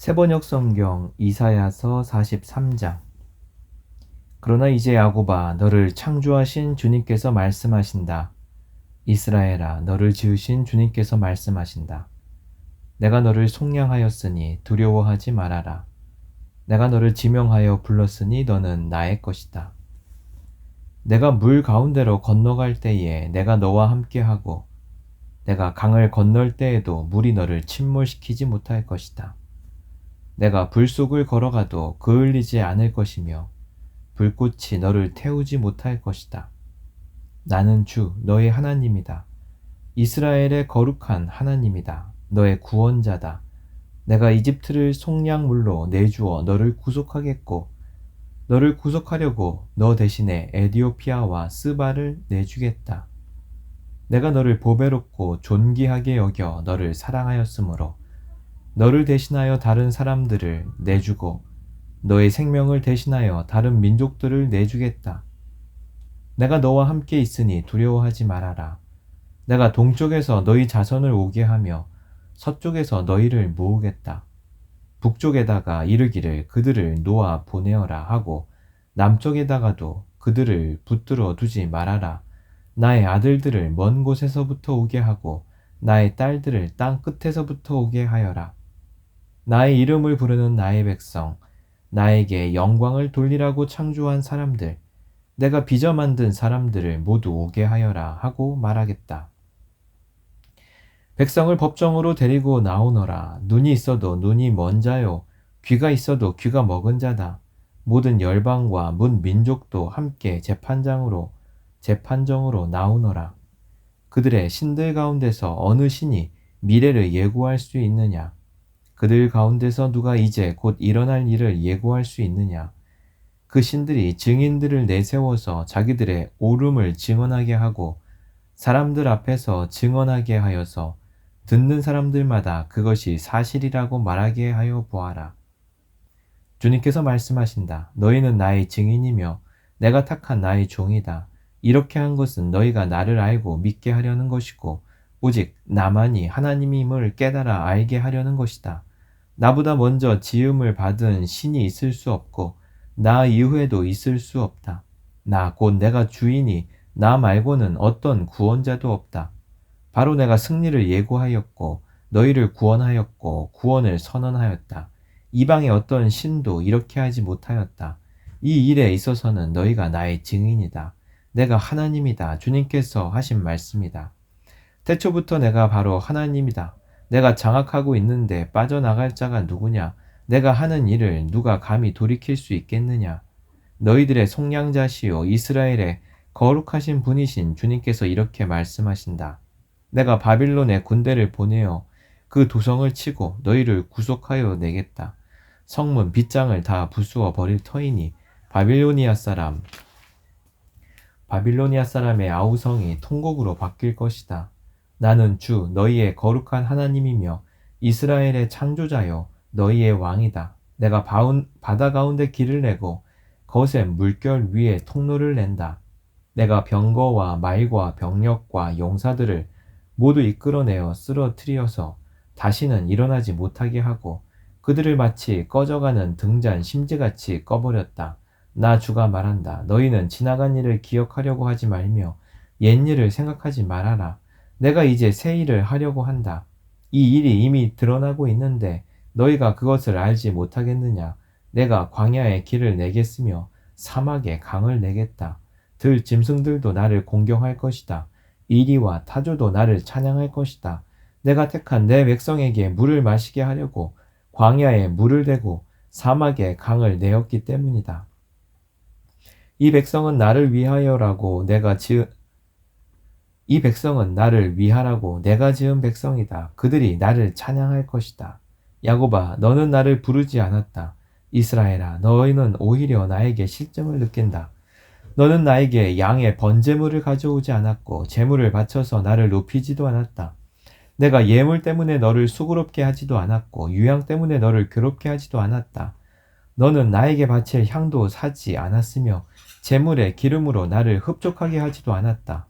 세번역 성경 이사야서 43장. 그러나 이제 야곱아, 너를 창조하신 주님께서 말씀하신다. 이스라엘아, 너를 지으신 주님께서 말씀하신다. 내가 너를 속량하였으니 두려워하지 말아라. 내가 너를 지명하여 불렀으니 너는 나의 것이다. 내가 물 가운데로 건너갈 때에 내가 너와 함께하고 내가 강을 건널 때에도 물이 너를 침몰시키지 못할 것이다. 내가 불 속을 걸어가도 그을리지 않을 것이며 불꽃이 너를 태우지 못할 것이다. 나는 주 너의 하나님이다. 이스라엘의 거룩한 하나님이다. 너의 구원자다. 내가 이집트를 속량물로 내주어 너를 구속하겠고 너를 구속하려고 너 대신에 에디오피아와 스바를 내주겠다. 내가 너를 보배롭고 존귀하게 여겨 너를 사랑하였으므로 너를 대신하여 다른 사람들을 내주고 너의 생명을 대신하여 다른 민족들을 내주겠다. 내가 너와 함께 있으니 두려워하지 말아라. 내가 동쪽에서 너희 자손을 오게 하며 서쪽에서 너희를 모으겠다. 북쪽에다가 이르기를 그들을 놓아 보내어라 하고 남쪽에다가도 그들을 붙들어 두지 말아라. 나의 아들들을 먼 곳에서부터 오게 하고 나의 딸들을 땅 끝에서부터 오게 하여라. 나의 이름을 부르는 나의 백성, 나에게 영광을 돌리라고 창조한 사람들, 내가 빚어 만든 사람들을 모두 오게 하여라 하고 말하겠다. 백성을 법정으로 데리고 나오너라. 눈이 있어도 눈이 먼 자요, 귀가 있어도 귀가 먹은 자다. 모든 열방과 문 민족도 함께 재판정으로 나오너라. 그들의 신들 가운데서 어느 신이 미래를 예고할 수 있느냐? 그들 가운데서 누가 이제 곧 일어날 일을 예고할 수 있느냐? 그 신들이 증인들을 내세워서 자기들의 옳음을 증언하게 하고 사람들 앞에서 증언하게 하여서 듣는 사람들마다 그것이 사실이라고 말하게 하여 보아라. 주님께서 말씀하신다. 너희는 나의 증인이며 내가 택한 나의 종이다. 이렇게 한 것은 너희가 나를 알고 믿게 하려는 것이고 오직 나만이 하나님임을 깨달아 알게 하려는 것이다. 나보다 먼저 지음을 받은 신이 있을 수 없고 나 이후에도 있을 수 없다. 나 곧 내가 주이니 나 말고는 어떤 구원자도 없다. 바로 내가 승리를 예고하였고 너희를 구원하였고 구원을 선언하였다. 이방의 어떤 신도 이렇게 하지 못하였다. 이 일에 있어서는 너희가 나의 증인이다. 내가 하나님이다. 주님께서 하신 말씀이다. 태초부터 내가 바로 하나님이다. 내가 장악하고 있는데 빠져나갈 자가 누구냐? 내가 하는 일을 누가 감히 돌이킬 수 있겠느냐? 너희들의 속량자시오 이스라엘의 거룩하신 분이신 주님께서 이렇게 말씀하신다. 내가 바빌론에 군대를 보내어 그 도성을 치고 너희를 구속하여 내겠다. 성문 빗장을 다 부수어 버릴 터이니 바빌로니아 사람의 아우성이 통곡으로 바뀔 것이다. 나는 주 너희의 거룩한 하나님이며 이스라엘의 창조자여 너희의 왕이다. 내가 바다 가운데 길을 내고 거센 물결 위에 통로를 낸다. 내가 병거와 말과 병력과 용사들을 모두 이끌어내어 쓰러뜨려서 다시는 일어나지 못하게 하고 그들을 마치 꺼져가는 등잔 심지같이 꺼버렸다. 나 주가 말한다. 너희는 지나간 일을 기억하려고 하지 말며 옛일을 생각하지 말아라. 내가 이제 새 일을 하려고 한다. 이 일이 이미 드러나고 있는데 너희가 그것을 알지 못하겠느냐? 내가 광야에 길을 내겠으며 사막에 강을 내겠다. 들 짐승들도 나를 공경할 것이다. 이리와 타조도 나를 찬양할 것이다. 내가 택한 내 백성에게 물을 마시게 하려고 광야에 물을 대고 사막에 강을 내었기 때문이다. 이 백성은 나를 위하라고 내가 지은 백성이다. 그들이 나를 찬양할 것이다. 야곱아, 너는 나를 부르지 않았다. 이스라엘아, 너희는 오히려 나에게 실증을 느낀다. 너는 나에게 양의 번제물을 가져오지 않았고 제물을 바쳐서 나를 높이지도 않았다. 내가 예물 때문에 너를 수고롭게 하지도 않았고 유향 때문에 너를 괴롭게 하지도 않았다. 너는 나에게 바칠 향도 사지 않았으며 제물의 기름으로 나를 흡족하게 하지도 않았다.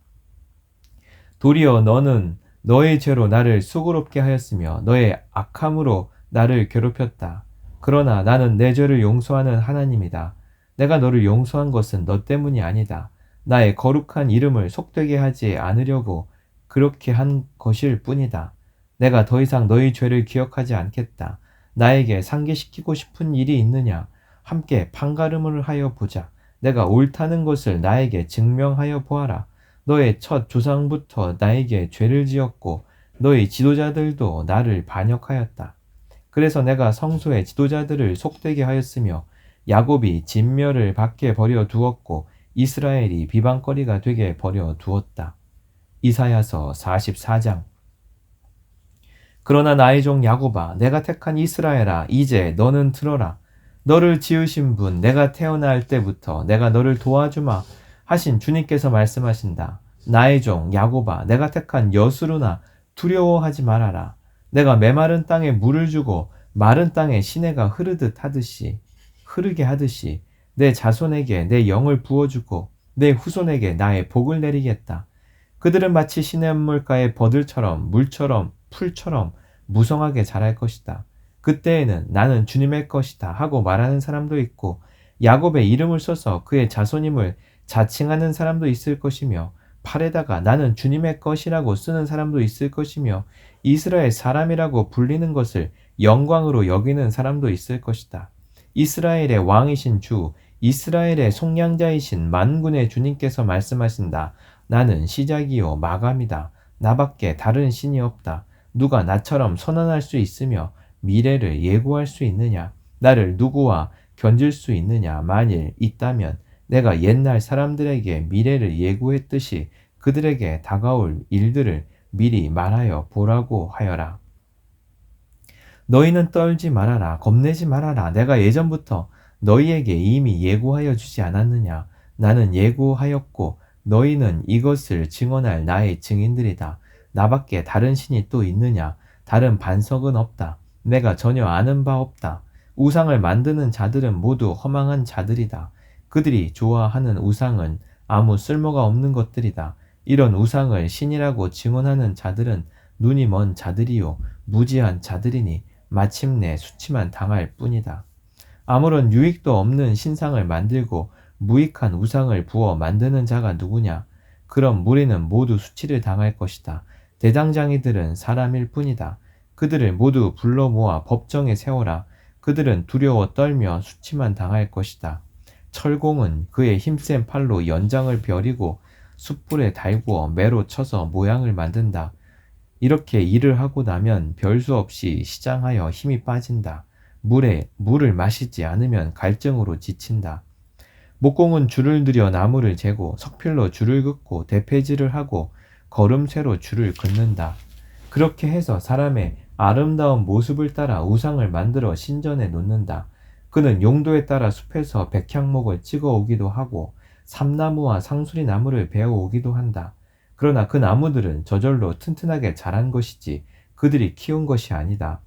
도리어 너는 너의 죄로 나를 수고롭게 하였으며 너의 악함으로 나를 괴롭혔다. 그러나 나는 내 죄를 용서하는 하나님이다. 내가 너를 용서한 것은 너 때문이 아니다. 나의 거룩한 이름을 속되게 하지 않으려고 그렇게 한 것일 뿐이다. 내가 더 이상 너희 죄를 기억하지 않겠다. 나에게 상기시키고 싶은 일이 있느냐? 함께 판가름을 하여 보자. 내가 옳다는 것을 나에게 증명하여 보아라. 너의 첫 조상부터 나에게 죄를 지었고 너희 지도자들도 나를 반역하였다. 그래서 내가 성소의 지도자들을 속되게 하였으며 야곱이 진멸을 받게 버려 두었고 이스라엘이 비방거리가 되게 버려 두었다. 이사야서 44장. 그러나 나의 종 야곱아, 내가 택한 이스라엘아, 이제 너는 들어라. 너를 지으신 분, 내가 태어날 때부터 내가 너를 도와주마 하신 주님께서 말씀하신다. 나의 종 야곱아, 내가 택한 여수르나 두려워하지 말아라. 내가 메마른 땅에 물을 주고 마른 땅에 시내가 흐르게 하듯이 내 자손에게 내 영을 부어주고 내 후손에게 나의 복을 내리겠다. 그들은 마치 시냇물가의 버들처럼 물처럼 풀처럼 무성하게 자랄 것이다. 그때에는 나는 주님의 것이다 하고 말하는 사람도 있고 야곱의 이름을 써서 그의 자손임을 자칭하는 사람도 있을 것이며 팔에다가 나는 주님의 것이라고 쓰는 사람도 있을 것이며 이스라엘 사람이라고 불리는 것을 영광으로 여기는 사람도 있을 것이다. 이스라엘의 왕이신 주, 이스라엘의 속량자이신 만군의 주님께서 말씀하신다. 나는 시작이요 마감이다. 나밖에 다른 신이 없다. 누가 나처럼 선언할 수 있으며 미래를 예고할 수 있느냐? 나를 누구와 견질 수 있느냐? 만일 있다면 내가 옛날 사람들에게 미래를 예고했듯이 그들에게 다가올 일들을 미리 말하여 보라고 하여라. 너희는 떨지 말아라. 겁내지 말아라. 내가 예전부터 너희에게 이미 예고하여 주지 않았느냐? 나는 예고하였고 너희는 이것을 증언할 나의 증인들이다. 나밖에 다른 신이 또 있느냐? 다른 반석은 없다. 내가 전혀 아는 바 없다. 우상을 만드는 자들은 모두 허망한 자들이다. 그들이 좋아하는 우상은 아무 쓸모가 없는 것들이다. 이런 우상을 신이라고 증언하는 자들은 눈이 먼 자들이요 무지한 자들이니 마침내 수치만 당할 뿐이다. 아무런 유익도 없는 신상을 만들고 무익한 우상을 부어 만드는 자가 누구냐? 그럼 무리는 모두 수치를 당할 것이다. 대장장이들은 사람일 뿐이다. 그들을 모두 불러 모아 법정에 세워라. 그들은 두려워 떨며 수치만 당할 것이다. 철공은 그의 힘센 팔로 연장을 벼리고 숯불에 달구어 매로 쳐서 모양을 만든다. 이렇게 일을 하고 나면 별수 없이 시장하여 힘이 빠진다. 물을 마시지 않으면 갈증으로 지친다. 목공은 줄을 들여 나무를 재고 석필로 줄을 긋고 대패질을 하고 걸음쇠로 줄을 긋는다. 그렇게 해서 사람의 아름다운 모습을 따라 우상을 만들어 신전에 놓는다. 그는 용도에 따라 숲에서 백향목을 찍어 오기도 하고 삼나무와 상수리 나무를 베어 오기도 한다. 그러나 그 나무들은 저절로 튼튼하게 자란 것이지 그들이 키운 것이 아니다.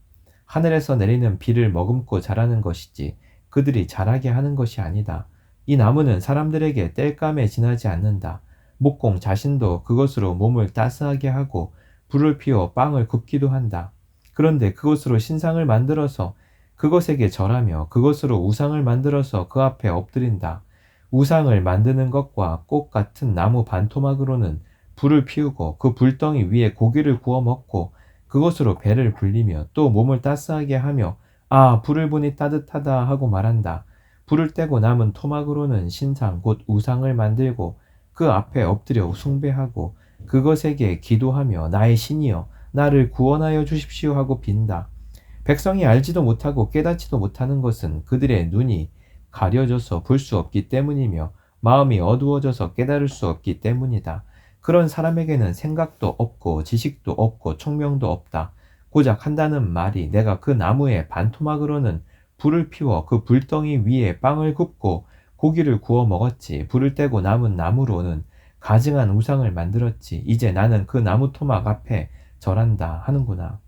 하늘에서 내리는 비를 머금고 자라는 것이지 그들이 자라게 하는 것이 아니다. 이 나무는 사람들에게 땔감에 지나지 않는다. 목공 자신도 그것으로 몸을 따스하게 하고 불을 피워 빵을 굽기도 한다. 그런데 그것으로 신상을 만들어서 그것에게 절하며 그것으로 우상을 만들어서 그 앞에 엎드린다. 우상을 만드는 것과 꽃 같은 나무 반토막으로는 불을 피우고 그 불덩이 위에 고기를 구워 먹고 그것으로 배를 불리며 또 몸을 따스하게 하며 아 불을 보니 따뜻하다 하고 말한다. 불을 떼고 남은 토막으로는 신상 곧 우상을 만들고 그 앞에 엎드려 숭배하고 그것에게 기도하며 나의 신이여 나를 구원하여 주십시오 하고 빈다. 백성이 알지도 못하고 깨닫지도 못하는 것은 그들의 눈이 가려져서 볼 수 없기 때문이며 마음이 어두워져서 깨달을 수 없기 때문이다. 그런 사람에게는 생각도 없고 지식도 없고 총명도 없다. 고작 한다는 말이 내가 그 나무의 반토막으로는 불을 피워 그 불덩이 위에 빵을 굽고 고기를 구워 먹었지. 불을 떼고 남은 나무로는 가증한 우상을 만들었지. 이제 나는 그 나무 토막 앞에 절한다 하는구나.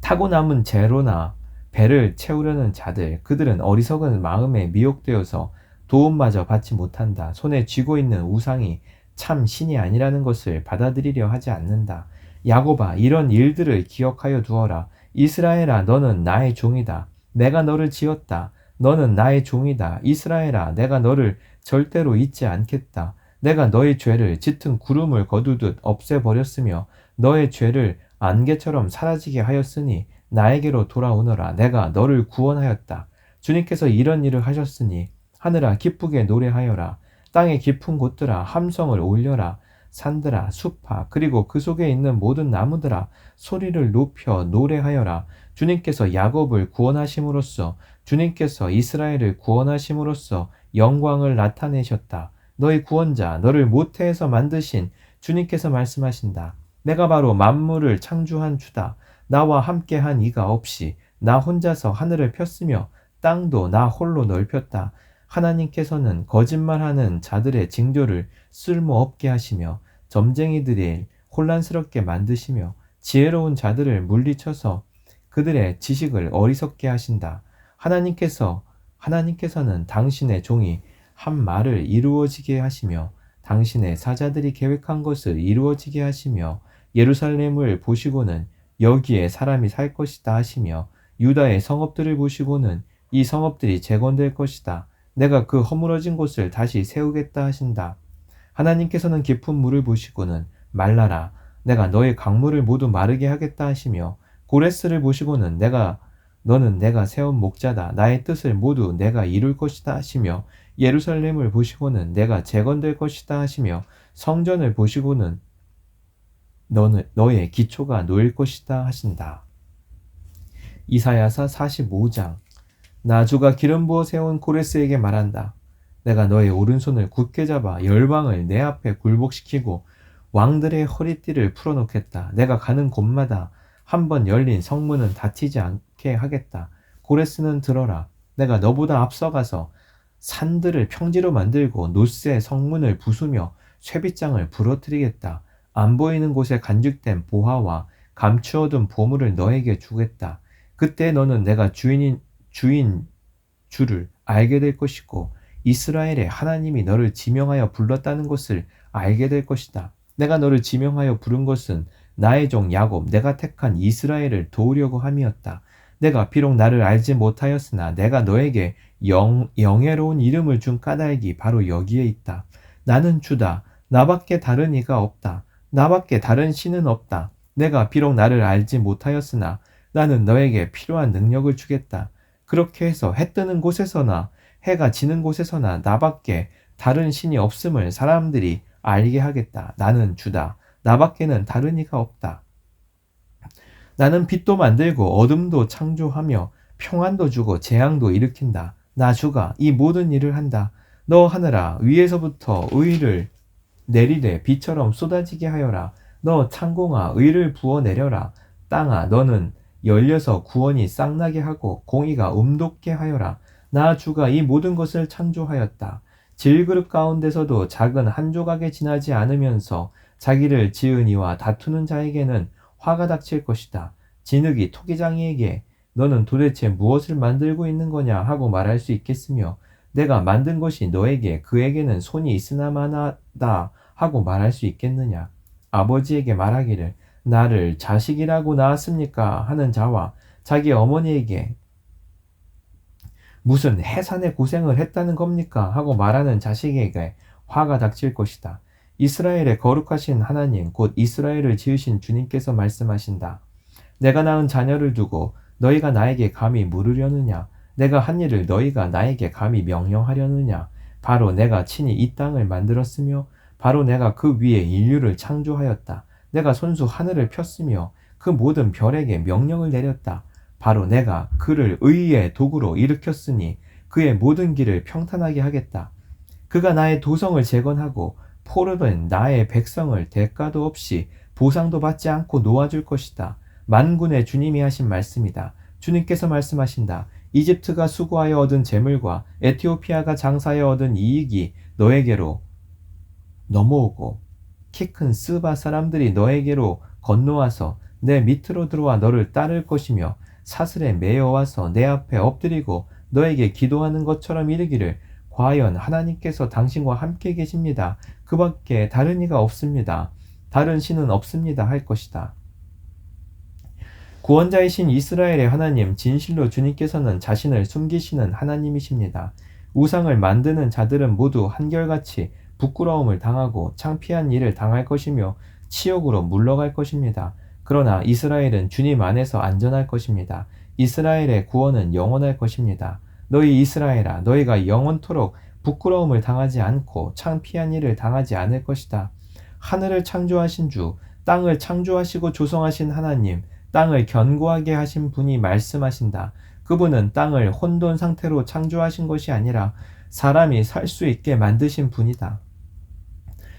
타고 남은 재로나 배를 채우려는 자들, 그들은 어리석은 마음에 미혹되어서 도움마저 받지 못한다. 손에 쥐고 있는 우상이 참 신이 아니라는 것을 받아들이려 하지 않는다. 야곱아, 이런 일들을 기억하여 두어라. 이스라엘아, 너는 나의 종이다. 내가 너를 지었다. 너는 나의 종이다. 이스라엘아, 내가 너를 절대로 잊지 않겠다. 내가 너의 죄를 짙은 구름을 거두듯 없애버렸으며 너의 죄를 안개처럼 사라지게 하였으니 나에게로 돌아오너라. 내가 너를 구원하였다. 주님께서 이런 일을 하셨으니 하늘아 기쁘게 노래하여라. 땅의 깊은 곳들아 함성을 올려라. 산들아 숲아 그리고 그 속에 있는 모든 나무들아 소리를 높여 노래하여라. 주님께서 야곱을 구원하심으로써 주님께서 이스라엘을 구원하심으로써 영광을 나타내셨다. 너희 구원자 너를 모태에서 만드신 주님께서 말씀하신다. 내가 바로 만물을 창조한 주다. 나와 함께한 이가 없이 나 혼자서 하늘을 폈으며 땅도 나 홀로 넓혔다. 하나님께서는 거짓말하는 자들의 징조를 쓸모없게 하시며 점쟁이들을 혼란스럽게 만드시며 지혜로운 자들을 물리쳐서 그들의 지식을 어리석게 하신다. 하나님께서는 당신의 종이 한 말을 이루어지게 하시며 당신의 사자들이 계획한 것을 이루어지게 하시며 예루살렘을 보시고는 여기에 사람이 살 것이다 하시며 유다의 성읍들을 보시고는 이 성읍들이 재건될 것이다. 내가 그 허물어진 곳을 다시 세우겠다 하신다. 하나님께서는 깊은 물을 보시고는 말라라. 내가 너의 강물을 모두 마르게 하겠다 하시며 고레스를 보시고는 너는 내가 세운 목자다. 나의 뜻을 모두 내가 이룰 것이다 하시며 예루살렘을 보시고는 내가 재건될 것이다 하시며 성전을 보시고는 너의 기초가 놓일 것이다 하신다. 이사야서 45장. 나 주가 기름 부어 세운 고레스에게 말한다. 내가 너의 오른손을 굳게 잡아 열방을 내 앞에 굴복시키고 왕들의 허리띠를 풀어놓겠다. 내가 가는 곳마다 한 번 열린 성문은 닫히지 않게 하겠다. 고레스는 들어라. 내가 너보다 앞서가서 산들을 평지로 만들고 노스의 성문을 부수며 쇠빗장을 부러뜨리겠다. 안 보이는 곳에 간직된 보화와 감추어둔 보물을 너에게 주겠다. 그때 너는 내가 주인 줄을 알게 될 것이고 이스라엘의 하나님이 너를 지명하여 불렀다는 것을 알게 될 것이다. 내가 너를 지명하여 부른 것은 나의 종 야곱, 내가 택한 이스라엘을 도우려고 함이었다. 내가 비록 나를 알지 못하였으나 내가 너에게 영예로운 이름을 준 까닭이 바로 여기에 있다. 나는 주다. 나밖에 다른 이가 없다. 나밖에 다른 신은 없다. 내가 비록 나를 알지 못하였으나 나는 너에게 필요한 능력을 주겠다. 그렇게 해서 해 뜨는 곳에서나 해가 지는 곳에서나 나밖에 다른 신이 없음을 사람들이 알게 하겠다. 나는 주다. 나밖에는 다른 이가 없다. 나는 빛도 만들고 어둠도 창조하며 평안도 주고 재앙도 일으킨다. 나 주가 이 모든 일을 한다. 너 하늘아 위에서부터 의를 내리되 비처럼 쏟아지게 하여라. 너 창공아 의를 부어내려라. 땅아 너는 열려서 구원이 쌍나게 하고 공의가 음돋게 하여라. 나 주가 이 모든 것을 창조하였다. 질그릇 가운데서도 작은 한 조각에 지나지 않으면서 자기를 지은 이와 다투는 자에게는 화가 닥칠 것이다. 진흙이 토기장이에게 너는 도대체 무엇을 만들고 있는 거냐 하고 말할 수 있겠으며 내가 만든 것이 너에게 그에게는 손이 있으나마나다 하고 말할 수 있겠느냐. 아버지에게 말하기를 나를 자식이라고 낳았습니까 하는 자와 자기 어머니에게 무슨 해산의 고생을 했다는 겁니까 하고 말하는 자식에게 화가 닥칠 것이다. 이스라엘의 거룩하신 하나님 곧 이스라엘을 지으신 주님께서 말씀하신다. 내가 낳은 자녀를 두고 너희가 나에게 감히 물으려느냐. 내가 한 일을 너희가 나에게 감히 명령하려느냐. 바로 내가 친히 이 땅을 만들었으며 바로 내가 그 위에 인류를 창조하였다. 내가 손수 하늘을 폈으며 그 모든 별에게 명령을 내렸다. 바로 내가 그를 의의 도구로 일으켰으니 그의 모든 길을 평탄하게 하겠다. 그가 나의 도성을 재건하고 포로된 나의 백성을 대가도 없이 보상도 받지 않고 놓아줄 것이다. 만군의 주님이 하신 말씀이다. 주님께서 말씀하신다. 이집트가 수고하여 얻은 재물과 에티오피아가 장사하여 얻은 이익이 너에게로 넘어오고 키 큰 스바 사람들이 너에게로 건너와서 내 밑으로 들어와 너를 따를 것이며 사슬에 매여와서 내 앞에 엎드리고 너에게 기도하는 것처럼 이르기를 과연 하나님께서 당신과 함께 계십니다. 그 밖에 다른 이가 없습니다. 다른 신은 없습니다. 할 것이다. 구원자이신 이스라엘의 하나님, 진실로 주님께서는 자신을 숨기시는 하나님이십니다. 우상을 만드는 자들은 모두 한결같이 부끄러움을 당하고 창피한 일을 당할 것이며 치욕으로 물러갈 것입니다. 그러나 이스라엘은 주님 안에서 안전할 것입니다. 이스라엘의 구원은 영원할 것입니다. 너희 이스라엘아, 너희가 영원토록 부끄러움을 당하지 않고 창피한 일을 당하지 않을 것이다. 하늘을 창조하신 주, 땅을 창조하시고 조성하신 하나님, 땅을 견고하게 하신 분이 말씀하신다. 그분은 땅을 혼돈 상태로 창조하신 것이 아니라 사람이 살 수 있게 만드신 분이다.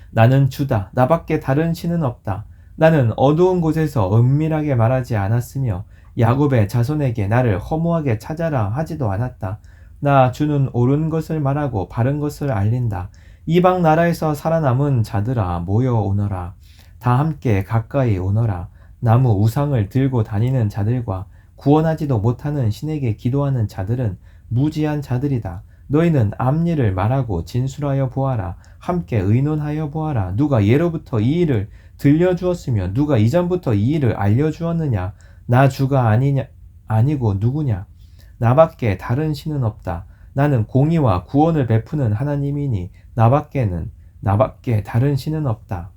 나는 주다. 나밖에 다른 신은 없다. 나는 어두운 곳에서 은밀하게 말하지 않았으며 야곱의 자손에게 나를 허무하게 찾아라 하지도 않았다. 나 주는 옳은 것을 말하고 바른 것을 알린다. 이방 나라에서 살아남은 자들아 모여 오너라. 다 함께 가까이 오너라. 나무 우상을 들고 다니는 자들과 구원하지도 못하는 신에게 기도하는 자들은 무지한 자들이다. 너희는 앞일을 말하고 진술하여 보아라. 함께 의논하여 보아라. 누가 예로부터 이 일을 들려주었으며 누가 이전부터 이 일을 알려주었느냐? 나 주가 아니고 누구냐? 나밖에 다른 신은 없다. 나는 공의와 구원을 베푸는 하나님이니 나밖에 다른 신은 없다.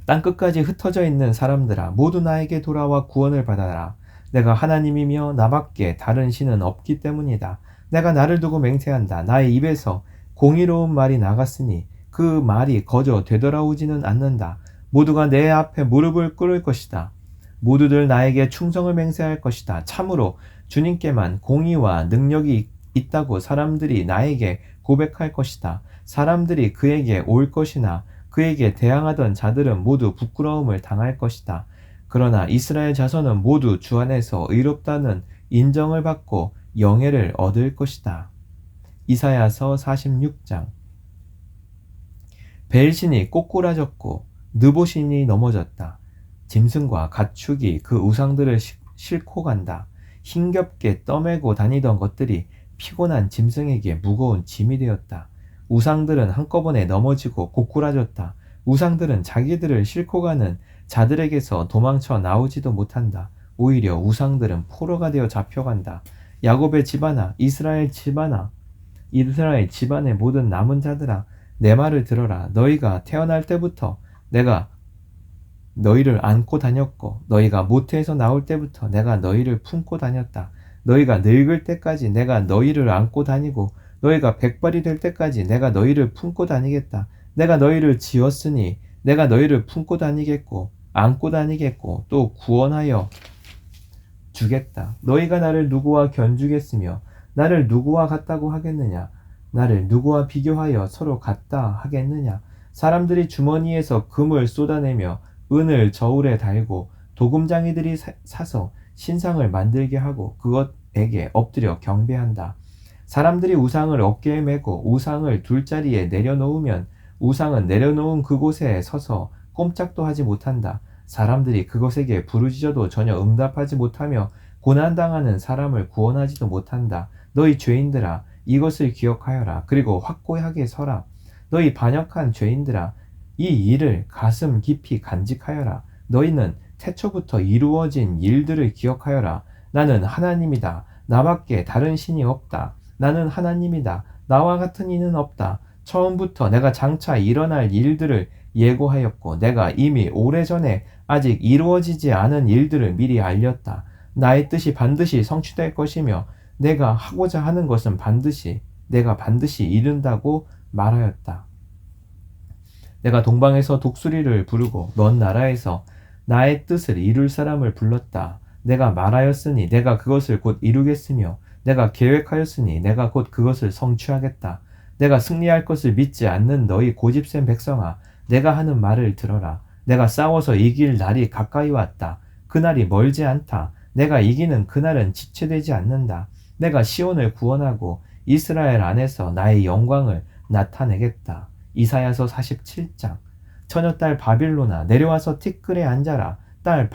땅끝까지 흩어져 있는 사람들아 모두 나에게 돌아와 구원을 받아라. 내가 하나님이며 나밖에 다른 신은 없기 때문이다. 내가 나를 두고 맹세한다. 나의 입에서 공의로운 말이 나갔으니 그 말이 거저 되돌아오지는 않는다. 모두가 내 앞에 무릎을 꿇을 것이다. 모두들 나에게 충성을 맹세할 것이다. 참으로 주님께만 공의와 능력이 있다고 사람들이 나에게 고백할 것이다. 사람들이 그에게 올 것이나 그에게 대항하던 자들은 모두 부끄러움을 당할 것이다. 그러나 이스라엘 자손은 모두 주 안에서 의롭다는 인정을 받고 영예를 얻을 것이다. 이사야서 46장. 벨신이 꼬꾸라졌고 느보신이 넘어졌다. 짐승과 가축이 그 우상들을 싣고 간다. 힘겹게 떠매고 다니던 것들이 피곤한 짐승에게 무거운 짐이 되었다. 우상들은 한꺼번에 넘어지고 고꾸라졌다. 우상들은 자기들을 싣고 가는 자들에게서 도망쳐 나오지도 못한다. 오히려 우상들은 포로가 되어 잡혀간다. 야곱의 집안아, 이스라엘 집안의 모든 남은 자들아, 내 말을 들어라. 너희가 태어날 때부터 내가 너희를 안고 다녔고 너희가 모태에서 나올 때부터 내가 너희를 품고 다녔다. 너희가 늙을 때까지 내가 너희를 안고 다니고 너희가 백발이 될 때까지 내가 너희를 품고 다니겠다. 내가 너희를 지었으니 내가 너희를 품고 다니겠고 안고 다니겠고 또 구원하여 주겠다. 너희가 나를 누구와 견주겠으며 나를 누구와 같다고 하겠느냐? 나를 누구와 비교하여 서로 같다 하겠느냐? 사람들이 주머니에서 금을 쏟아내며 은을 저울에 달고 도금장이들이 사서 신상을 만들게 하고 그것에게 엎드려 경배한다. 사람들이 우상을 어깨에 메고 우상을 둘자리에 내려놓으면 우상은 내려놓은 그곳에 서서 꼼짝도 하지 못한다. 사람들이 그것에게 부르짖어도 전혀 응답하지 못하며 고난당하는 사람을 구원하지도 못한다. 너희 죄인들아, 이것을 기억하여라. 그리고 확고하게 서라. 너희 반역한 죄인들아, 이 일을 가슴 깊이 간직하여라. 너희는 태초부터 이루어진 일들을 기억하여라. 나는 하나님이다. 나밖에 다른 신이 없다. 나는 하나님이다. 나와 같은 이는 없다. 처음부터 내가 장차 일어날 일들을 예고하였고 내가 이미 오래전에 아직 이루어지지 않은 일들을 미리 알렸다. 나의 뜻이 반드시 성취될 것이며 내가 하고자 하는 것은 내가 반드시 이룬다고 말하였다. 내가 동방에서 독수리를 부르고 먼 나라에서 나의 뜻을 이룰 사람을 불렀다. 내가 말하였으니 내가 그것을 곧 이루겠으며 내가 계획하였으니 내가 곧 그것을 성취하겠다. 내가 승리할 것을 믿지 않는 너희 고집센 백성아, 내가 하는 말을 들어라. 내가 싸워서 이길 날이 가까이 왔다. 그날이 멀지 않다. 내가 이기는 그날은 지체되지 않는다. 내가 시온을 구원하고 이스라엘 안에서 나의 영광을 나타내겠다. 이사야서 47장. 처녀딸 바빌론아, 내려와서 티끌에 앉아라. 딸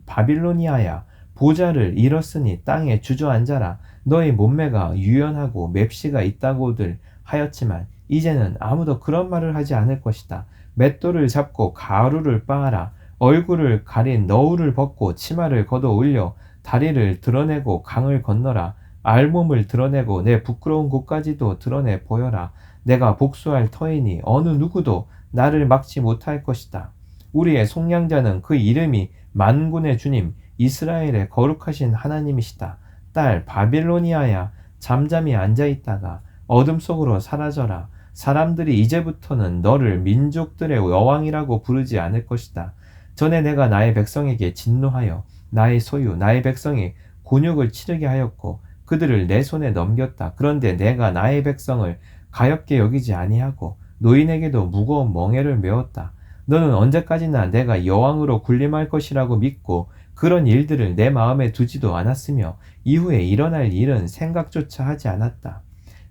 바빌로니아야, 보좌를 잃었으니 땅에 주저앉아라. 너의 몸매가 유연하고 맵시가 있다고들 하였지만 이제는 아무도 그런 말을 하지 않을 것이다. 맷돌을 잡고 가루를 빻아라. 얼굴을 가린 너울을 벗고 치마를 걷어 올려 다리를 드러내고 강을 건너라. 알몸을 드러내고 내 부끄러운 곳까지도 드러내 보여라. 내가 복수할 터이니 어느 누구도 나를 막지 못할 것이다. 우리의 속량자는 그 이름이 만군의 주님 이스라엘의 거룩하신 하나님이시다. 딸 바빌로니아야, 잠잠히 앉아있다가 어둠 속으로 사라져라. 사람들이 이제부터는 너를 민족들의 여왕이라고 부르지 않을 것이다. 전에 내가 나의 백성에게 진노하여 나의 소유 나의 백성이 곤욕을 치르게 하였고 그들을 내 손에 넘겼다. 그런데 내가 나의 백성을 가엾게 여기지 아니하고 노인에게도 무거운 멍에를 메웠다. 너는 언제까지나 내가 여왕으로 군림할 것이라고 믿고 그런 일들을 내 마음에 두지도 않았으며 이후에 일어날 일은 생각조차 하지 않았다.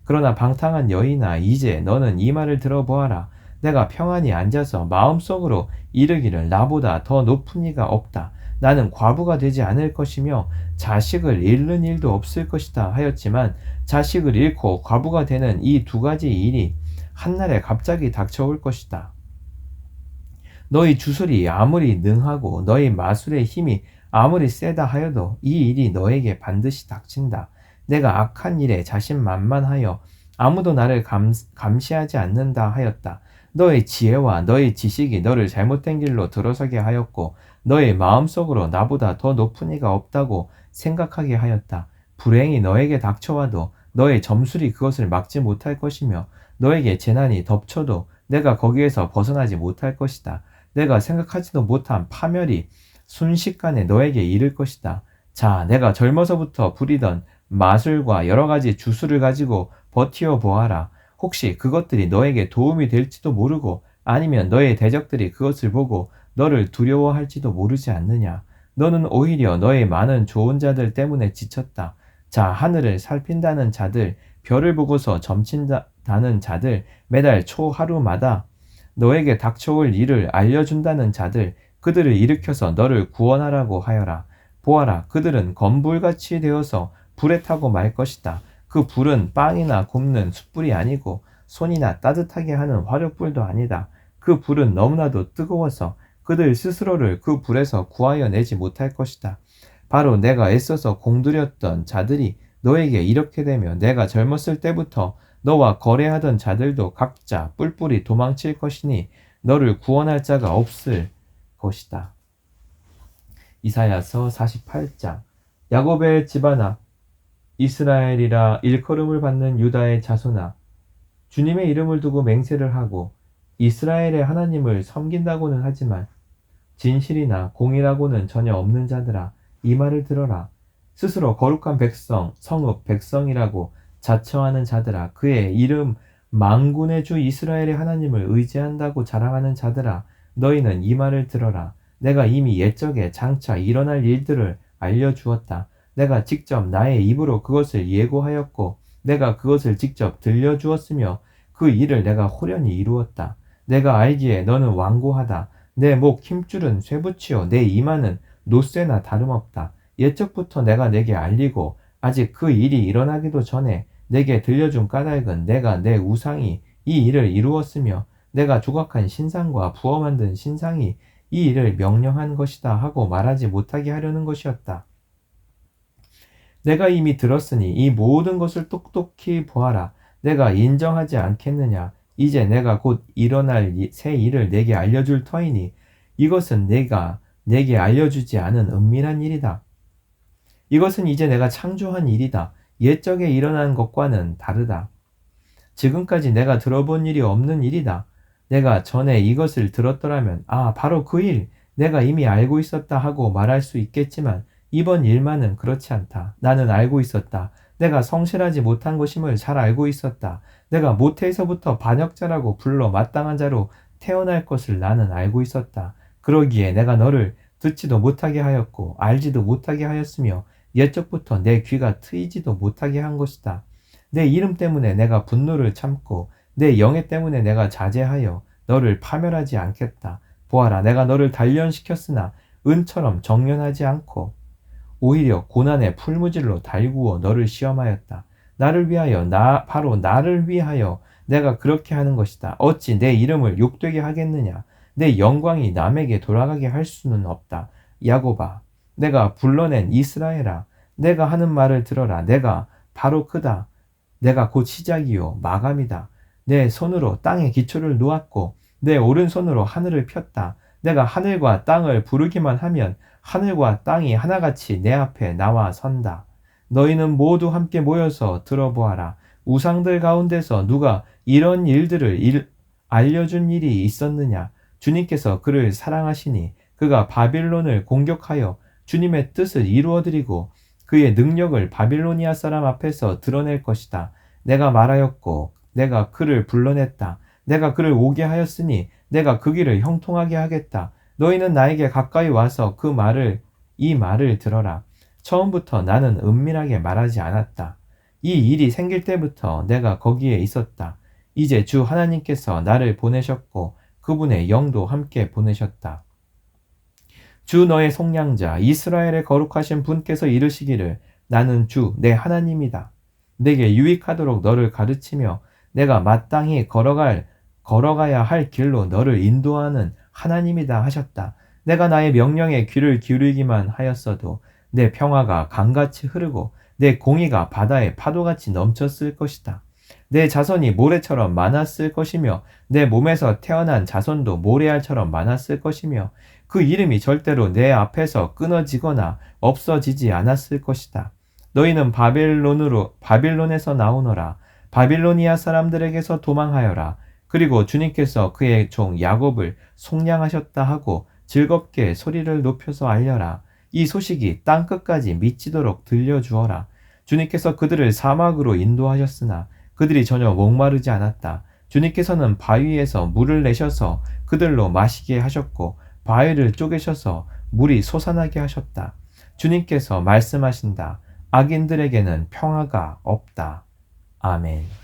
그러나 방탕한 여인아, 이제 너는 이 말을 들어보아라. 내가 평안히 앉아서 마음속으로 이르기를 나보다 더 높은 이가 없다. 나는 과부가 되지 않을 것이며 자식을 잃는 일도 없을 것이다 하였지만 자식을 잃고 과부가 되는 이 두 가지 일이 한날에 갑자기 닥쳐올 것이다. 너희 주술이 아무리 능하고 너희 마술의 힘이 아무리 세다 하여도 이 일이 너에게 반드시 닥친다. 내가 악한 일에 자신만만하여 아무도 나를 감시하지 않는다 하였다. 너의 지혜와 너의 지식이 너를 잘못된 길로 들어서게 하였고 너의 마음속으로 나보다 더 높은 이가 없다고 생각하게 하였다. 불행이 너에게 닥쳐와도 너의 점술이 그것을 막지 못할 것이며 너에게 재난이 덮쳐도 내가 거기에서 벗어나지 못할 것이다. 내가 생각하지도 못한 파멸이 순식간에 너에게 이를 것이다. 자, 내가 젊어서부터 부리던 마술과 여러 가지 주술을 가지고 버티어 보아라. 혹시 그것들이 너에게 도움이 될지도 모르고 아니면 너의 대적들이 그것을 보고 너를 두려워할지도 모르지 않느냐. 너는 오히려 너의 많은 좋은 자들 때문에 지쳤다. 자, 하늘을 살핀다는 자들, 별을 보고서 점친다는 자들, 매달 초하루마다 너에게 닥쳐올 일을 알려준다는 자들, 그들을 일으켜서 너를 구원하라고 하여라. 보아라, 그들은 건불같이 되어서 불에 타고 말 것이다. 그 불은 빵이나 굽는 숯불이 아니고 손이나 따뜻하게 하는 화롯불도 아니다. 그 불은 너무나도 뜨거워서 그들 스스로를 그 불에서 구하여 내지 못할 것이다. 바로 내가 애써서 공들였던 자들이 너에게 이렇게 되며 내가 젊었을 때부터 너와 거래하던 자들도 각자 뿔뿔이 도망칠 것이니 너를 구원할 자가 없을 것이다. 이사야서 48장. 야곱의 집안아, 이스라엘이라 일컬음을 받는 유다의 자손아, 주님의 이름을 두고 맹세를 하고 이스라엘의 하나님을 섬긴다고는 하지만 진실이나 공의라고는 전혀 없는 자들아, 이 말을 들어라. 스스로 거룩한 백성, 성읍 백성이라고 자처하는 자들아, 그의 이름 만군의 주 이스라엘의 하나님을 의지한다고 자랑하는 자들아, 너희는 이 말을 들어라. 내가 이미 옛적에 장차 일어날 일들을 알려주었다. 내가 직접 나의 입으로 그것을 예고하였고 내가 그것을 직접 들려주었으며 그 일을 내가 호련히 이루었다. 내가 알기에 너는 완고하다. 내 목 힘줄은 쇠붙이요 내 이마는 노쇠나 다름없다. 옛적부터 내가 내게 알리고 아직 그 일이 일어나기도 전에 내게 들려준 까닭은 내가 내 우상이 이 일을 이루었으며 내가 조각한 신상과 부어 만든 신상이 이 일을 명령한 것이다 하고 말하지 못하게 하려는 것이었다. 내가 이미 들었으니 이 모든 것을 똑똑히 보아라. 내가 인정하지 않겠느냐. 이제 내가 곧 일어날 새 일을 내게 알려줄 터이니 이것은 내가 내게 알려주지 않은 은밀한 일이다. 이것은 이제 내가 창조한 일이다. 옛적에 일어난 것과는 다르다. 지금까지 내가 들어본 일이 없는 일이다. 내가 전에 이것을 들었더라면 바로 그 일, 내가 이미 알고 있었다 하고 말할 수 있겠지만 이번 일만은 그렇지 않다. 나는 알고 있었다. 내가 성실하지 못한 것임을 잘 알고 있었다. 내가 모태에서부터 반역자라고 불러 마땅한 자로 태어날 것을 나는 알고 있었다. 그러기에 내가 너를 듣지도 못하게 하였고 알지도 못하게 하였으며 옛적부터 내 귀가 트이지도 못하게 한 것이다. 내 이름 때문에 내가 분노를 참고 내 영예 때문에 내가 자제하여 너를 파멸하지 않겠다. 보아라, 내가 너를 단련시켰으나 은처럼 정련하지 않고 오히려 고난의 풀무질로 달구어 너를 시험하였다. 나를 위하여 바로 나를 위하여 내가 그렇게 하는 것이다. 어찌 내 이름을 욕되게 하겠느냐. 내 영광이 남에게 돌아가게 할 수는 없다. 야곱아, 내가 불러낸 이스라엘아, 내가 하는 말을 들어라. 내가 바로 크다. 내가 곧 시작이요 마감이다. 내 손으로 땅에 기초를 놓았고 내 오른손으로 하늘을 폈다. 내가 하늘과 땅을 부르기만 하면 하늘과 땅이 하나같이 내 앞에 나와 선다. 너희는 모두 함께 모여서 들어보아라. 우상들 가운데서 누가 이런 일들을 알려준 일이 있었느냐? 주님께서 그를 사랑하시니 그가 바빌론을 공격하여 주님의 뜻을 이루어드리고 그의 능력을 바빌로니아 사람 앞에서 드러낼 것이다. 내가 말하였고 내가 그를 불러냈다. 내가 그를 오게 하였으니 내가 그 길을 형통하게 하겠다. 너희는 나에게 가까이 와서 이 말을 들어라. 처음부터 나는 은밀하게 말하지 않았다. 이 일이 생길 때부터 내가 거기에 있었다. 이제 주 하나님께서 나를 보내셨고 그분의 영도 함께 보내셨다. 주 너의 속량자 이스라엘의 거룩하신 분께서 이르시기를 나는 주 내 하나님이다. 내게 유익하도록 너를 가르치며 내가 마땅히 걸어가야 할 길로 너를 인도하는 하나님이다 하셨다. 내가 나의 명령에 귀를 기울이기만 하였어도 내 평화가 강같이 흐르고 내 공의가 바다의 파도같이 넘쳤을 것이다. 내 자손이 모래처럼 많았을 것이며 내 몸에서 태어난 자손도 모래알처럼 많았을 것이며 그 이름이 절대로 내 앞에서 끊어지거나 없어지지 않았을 것이다. 너희는 바빌론에서 나오너라. 바빌로니아 사람들에게서 도망하여라. 그리고 주님께서 그의 종 야곱을 속량하셨다 하고 즐겁게 소리를 높여서 알려라. 이 소식이 땅끝까지 미치도록 들려주어라. 주님께서 그들을 사막으로 인도하셨으나 그들이 전혀 목마르지 않았다. 주님께서는 바위에서 물을 내셔서 그들로 마시게 하셨고 바위를 쪼개셔서 물이 솟아나게 하셨다. 주님께서 말씀하신다. 악인들에게는 평화가 없다. 아멘.